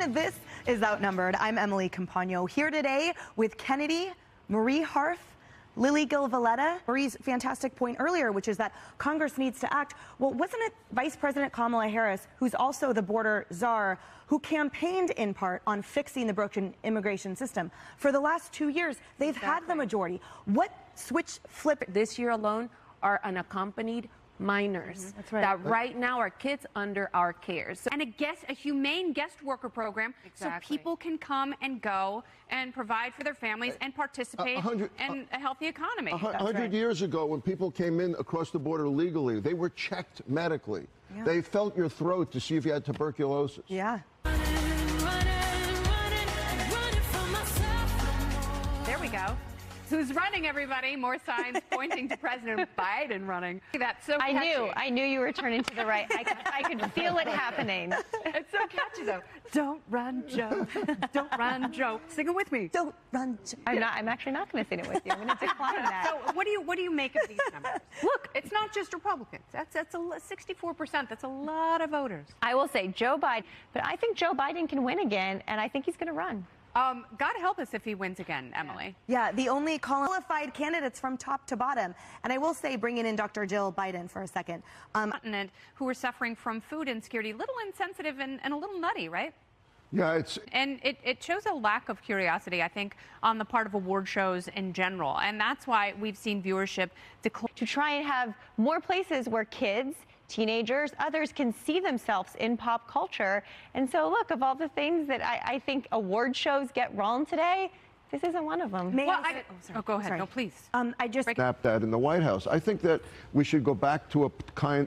this is Outnumbered. I'm Emily Compagno, here today with Kennedy, Marie Harf, Lili Gil Valletta. Marie's fantastic point earlier, which is that Congress needs to act. Well, wasn't it Vice President Kamala Harris, who's also the border czar, who campaigned in part on fixing the broken immigration system? For the last 2 years, they've had the majority. What switch flip this year alone are unaccompanied minors that right now are kids under our care. And a humane guest worker program so people can come and go and provide for their families and participate in a healthy economy. 100 years ago, when people came in across the border legally, they were checked medically. Yeah. They felt your throat to see if you had tuberculosis. Yeah. There we go. Who's running, everybody? More signs pointing to President Biden running. That's so catchy. I knew you were turning to the right. I could feel it happening. It's so catchy, though. Don't run, Joe. Don't run, Joe. Sing it with me. Don't run, Joe. I'm actually not going to sing it with you. I'm going to decline that. So what do you make of these numbers? Look, it's not just Republicans. That's 64%. That's a lot of voters. I will say Joe Biden, but I think Joe Biden can win again, and I think he's going to run. God help us if he wins again, Emily. Yeah, the only qualified candidates from top to bottom. And I will say, bringing in Dr. Jill Biden for a second. Who are suffering from food insecurity, a little insensitive and a little nutty, right? Yeah, And it shows a lack of curiosity, I think, on the part of award shows in general. And that's why we've seen viewership decline. To try and have more places where kids, teenagers, others can see themselves in pop culture. And so, look, of all the things that I think award shows get wrong today, this isn't one of them. Go ahead. No, please. I just snapped at in the White House. I think that we should go back to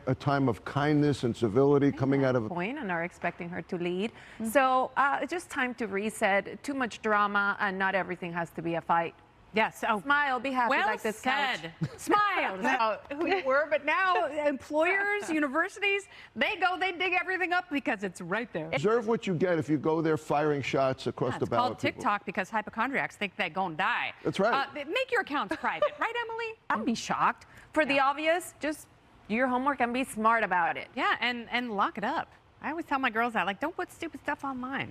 a time of kindness and civility coming out of point and are expecting her to lead. So it's just time to reset. Too much drama, and not everything has to be a fight. Yes. Oh, smile, be happy well like this said. couch. Smile. Who you were, but now employers, universities, they dig everything up because it's right there. Observe what you get if you go there firing shots across the ballot. It's called TikTok because hypochondriacs think they're going to die. That's right. Make your accounts private, right, Emily? I'd be shocked. For the obvious, just do your homework and be smart about it. Yeah, and lock it up. I always tell my girls that, like, don't put stupid stuff online.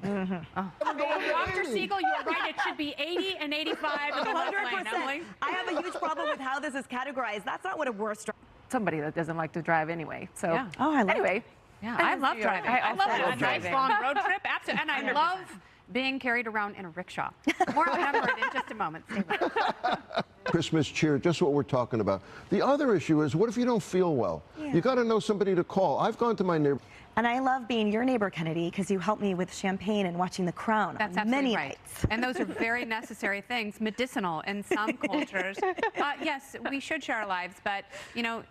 Dr. Siegel, you're right. It should be 80 and 85 in the left lane, Emily. I have a huge problem with how this is categorized. That's not what a worst. Somebody that doesn't like to drive anyway. So yeah. I like anyway. Yeah, I love driving. I love a nice long road trip. Absolutely. And I 100%. love being carried around in a rickshaw. More Outnumbered in just a moment. Stay with us. Christmas cheer, just what we're talking about. The other issue is, what if you don't feel well? Yeah. You got to know somebody to call. I've gone to my neighbor. And I love being your neighbor, Kennedy, because you helped me with champagne and watching The Crown. That's on absolutely many right. nights. And those are very necessary things, medicinal in some cultures. Yes, we should share our lives, but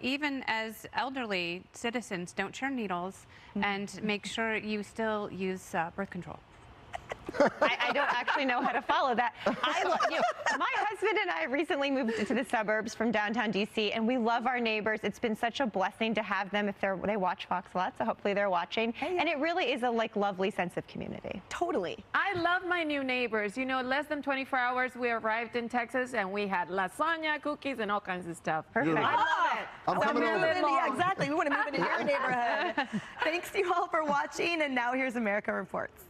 even as elderly citizens, don't share needles and make sure you still use birth control. I don't actually know how to follow that. My husband and I recently moved into the suburbs from downtown D.C., and we love our neighbors. It's been such a blessing to have them. If they watch Fox a lot, so hopefully they're watching. And it really is a lovely sense of community. Totally. I love my new neighbors. Less than 24 hours, we arrived in Texas, and we had lasagna, cookies, and all kinds of stuff. Perfect. I love it. I'm coming over. Yeah, exactly. We want to move into your neighborhood. Thanks to you all for watching, and now here's America Reports.